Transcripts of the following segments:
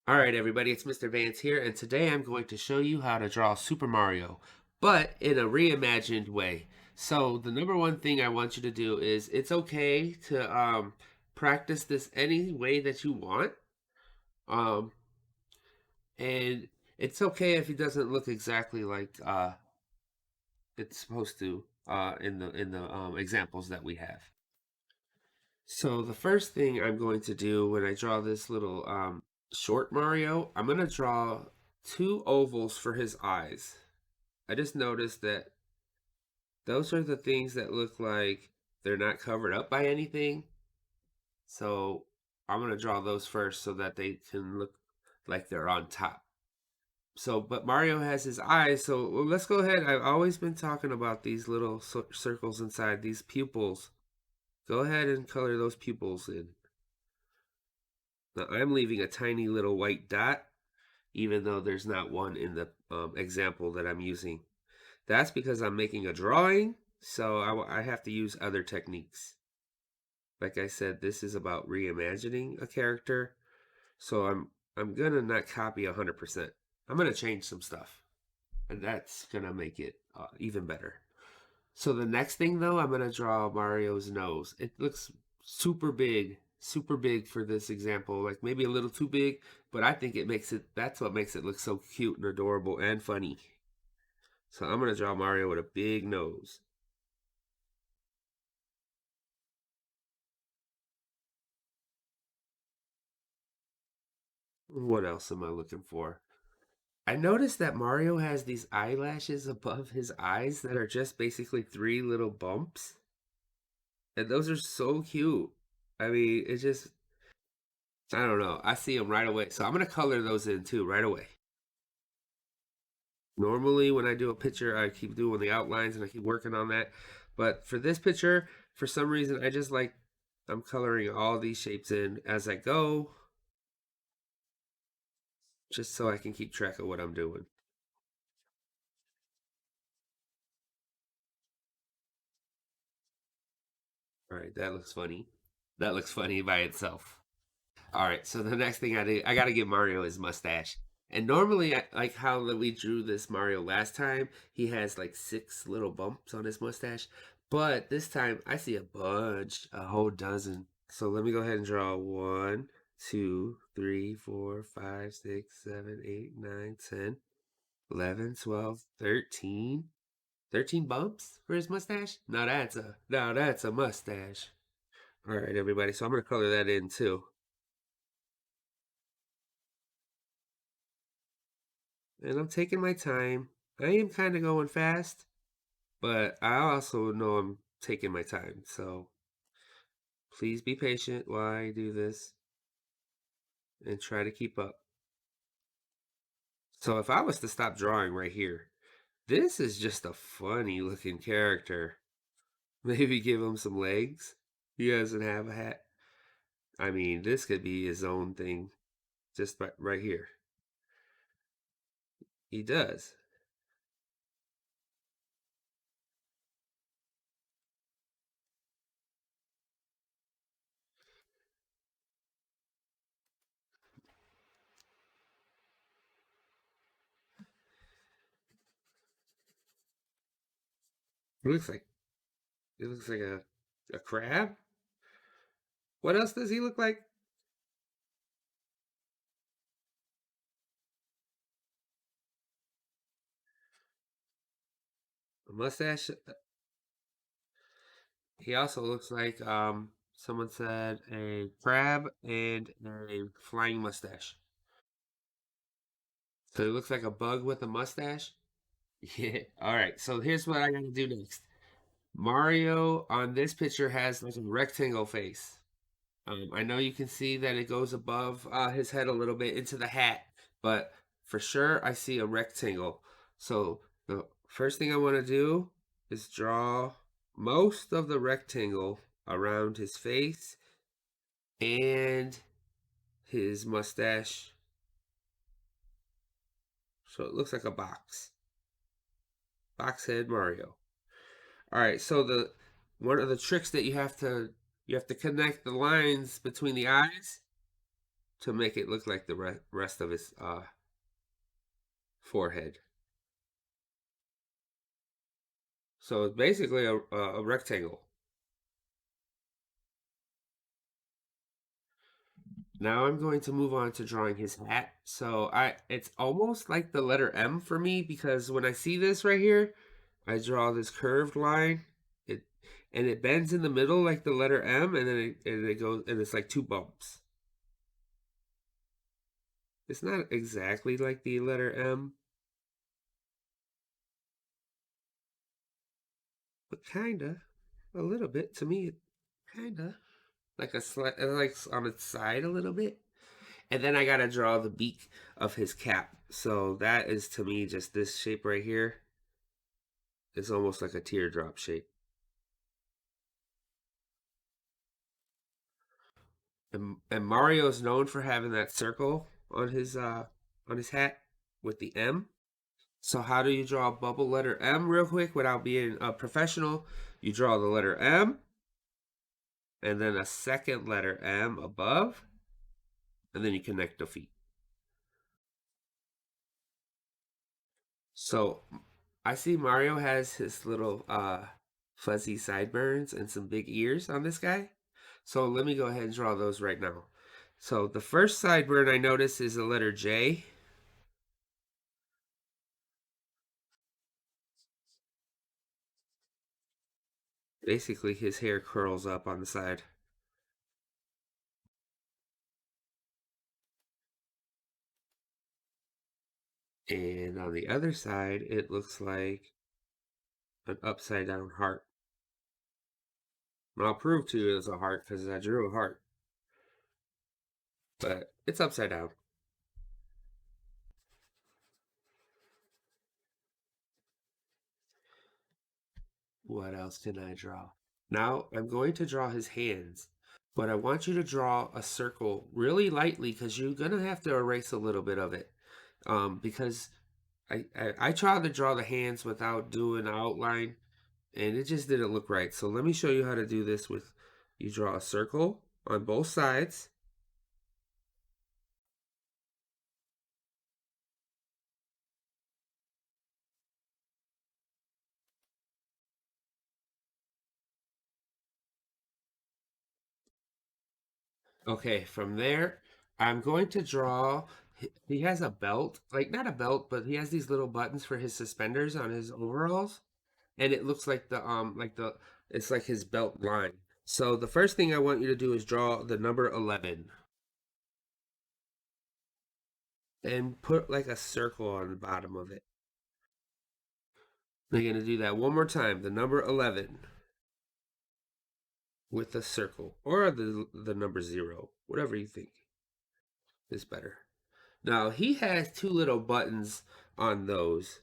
All right, everybody, it's Mr. Vance here, and today I'm going to show you how to draw Super Mario, but in a reimagined way. So the number one thing I want you to do is it's okay to practice this any way that you want, um, and it's okay if it doesn't look exactly like it's supposed to in the examples that we have. So the first thing I'm going to do when I draw this little short Mario, I'm going to draw two ovals for his eyes. I just noticed that those are the things that look like they're not covered up by anything. So I'm going to draw those first so that they can look like they're on top. So, but Mario has his eyes. So well, let's go ahead. I've always been talking about these little circles inside these pupils. Go ahead and color those pupils in. Now I'm leaving a tiny little white dot, even though there's not one in the example that I'm using. That's because I'm making a drawing, so I have to use other techniques. Like I said, this is about reimagining a character, so I'm gonna not copy 100%. I'm gonna change some stuff, and that's gonna make it even better. So the next thing though, I'm gonna draw Mario's nose. It looks super big for this example, like maybe a little too big, but I think that's what makes it look so cute and adorable and funny. So I'm gonna draw Mario with a big nose. What else am I looking for? I noticed that Mario has these eyelashes above his eyes that are just basically three little bumps. And those are so cute. I mean, it's just, I don't know. I see them right away. So I'm going to color those in too right away. Normally, when I do a picture, I keep doing the outlines and I keep working on that. But for this picture, for some reason, I'm coloring all these shapes in as I go, just so I can keep track of what I'm doing. All right, that looks funny. That looks funny by itself. All right, so the next thing I do, I got to give Mario his mustache. And normally, like how we drew this Mario last time, he has like six little bumps on his mustache. But this time, I see a bunch, a whole dozen. So let me go ahead and draw 1, 2, 3, 4, 5, 6, 7, 8, 9, 10, 11, 12, 13. 13 bumps for his mustache? Now that's a mustache. All right, everybody. So I'm gonna color that in too. And I'm taking my time. I am kind of going fast, but I also know I'm taking my time. So please be patient while I do this and try to keep up. So if I was to stop drawing right here, this is just a funny looking character. Maybe give him some legs. He doesn't have a hat. I mean, this could be his own thing just right here. He does. It looks like it looks like a crab. What else does he look like? A mustache. He also looks like someone said a crab and a flying mustache. So he looks like a bug with a mustache. Yeah. All right. So here's what I gotta do next. Mario on this picture has like a rectangle face. I know you can see that it goes above his head a little bit into the hat, but for sure I see a rectangle. So the first thing I want to do is draw most of the rectangle around his face and his mustache. So it looks like a box. Box head Mario. All right, so the one of the tricks that you have to connect the lines between the eyes to make it look like the rest of his forehead. So it's basically a rectangle. Now I'm going to move on to drawing his hat. So it's almost like the letter M for me because when I see this right here, I draw this curved line. It and it bends in the middle like the letter M, and then it goes and it's like two bumps. It's not exactly like the letter M, but kinda, a little bit to me, kinda like a slight, like on its side a little bit. And then I gotta draw the beak of his cap. So that is to me just this shape right here. It's almost like a teardrop shape. And Mario is known for having that circle on his hat with the M. So how do you draw a bubble letter M real quick without being a professional? You draw the letter M and then a second letter M above, and then you connect the feet. So I see Mario has his little fuzzy sideburns and some big ears on this guy. So let me go ahead and draw those right now. So the first sideburn I notice is the letter J. Basically his hair curls up on the side. And on the other side it looks like an upside down heart. And I'll prove to you it's a heart because I drew a heart. But it's upside down. What else can I draw? Now I'm going to draw his hands, but I want you to draw a circle really lightly because you're gonna have to erase a little bit of it. Because I tried to draw the hands without doing an outline, and it just didn't look right. So let me show you how to do this with you draw a circle on both sides. Okay, from there, I'm going to draw. He has a belt, like not a belt, but he has these little buttons for his suspenders on his overalls, and it looks like the it's like his belt line. So the first thing I want you to do is draw the number 11 and put like a circle on the bottom of it. We're gonna do that one more time. The number 11 with a circle or the number 0, whatever you think is better. Now he has two little buttons on those.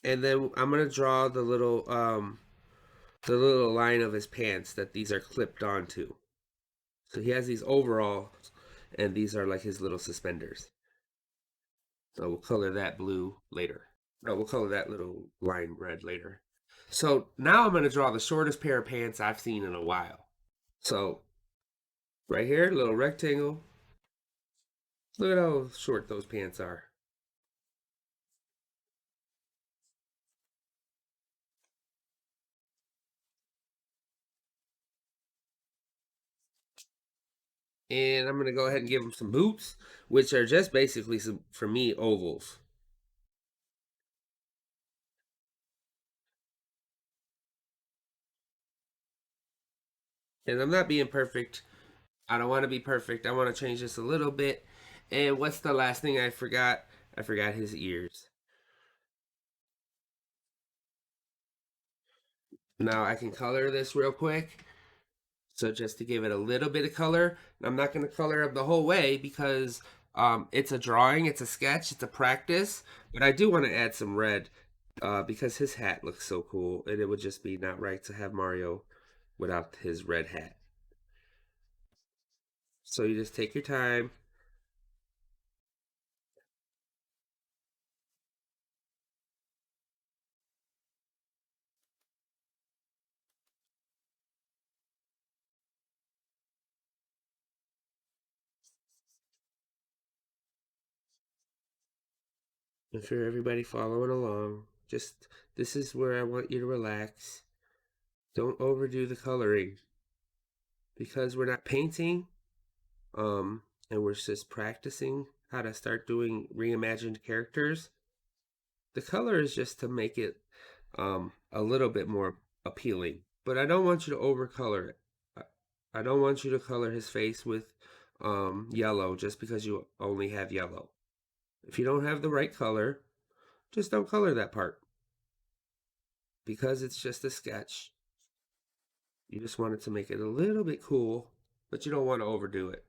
And then I'm gonna draw the little line of his pants that these are clipped onto. So he has these overalls and these are like his little suspenders. So we'll color that blue later. No, we'll color that little line red later. So now I'm gonna draw the shortest pair of pants I've seen in a while. So right here, little rectangle. Look at how short those pants are. And I'm gonna go ahead and give him some boots, which are just basically some, for me, ovals. And I'm not being perfect. I don't want to be perfect. I want to change this a little bit. And what's the last thing I forgot? I forgot his ears. Now I can color this real quick. So just to give it a little bit of color, I'm not going to color it the whole way because it's a drawing, it's a sketch, it's a practice. But I do want to add some red because his hat looks so cool, and it would just be not right to have Mario without his red hat. So you just take your time. And for everybody following along, just this is where I want you to relax. Don't overdo the coloring because we're not painting, and we're just practicing how to start doing reimagined characters. The color is just to make it a little bit more appealing, but I don't want you to overcolor it. I don't want you to color his face with yellow just because you only have yellow. If you don't have the right color, just don't color that part because it's just a sketch. You just want it to make it a little bit cool, but you don't want to overdo it.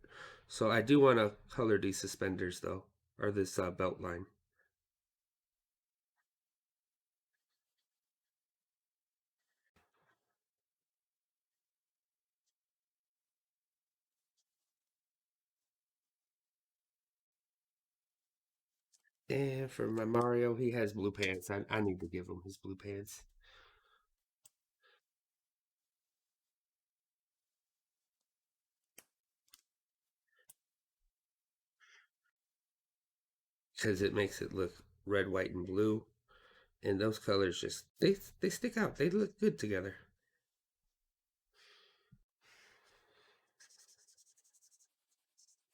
So I do want to color these suspenders though, or this belt line. And for my Mario, he has blue pants. I need to give him his blue pants because it makes it look red, white, and blue. And those colors just they stick out. They look good together.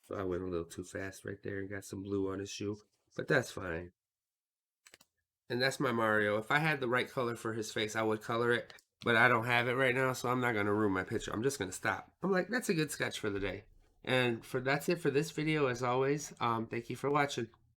So I went a little too fast right there and got some blue on his shoe, but that's fine. And that's my Mario. If I had the right color for his face, I would color it, but I don't have it right now, so I'm not gonna ruin my picture. I'm just gonna stop. I'm like, that's a good sketch for the day. And for that's it for this video. As always, thank you for watching.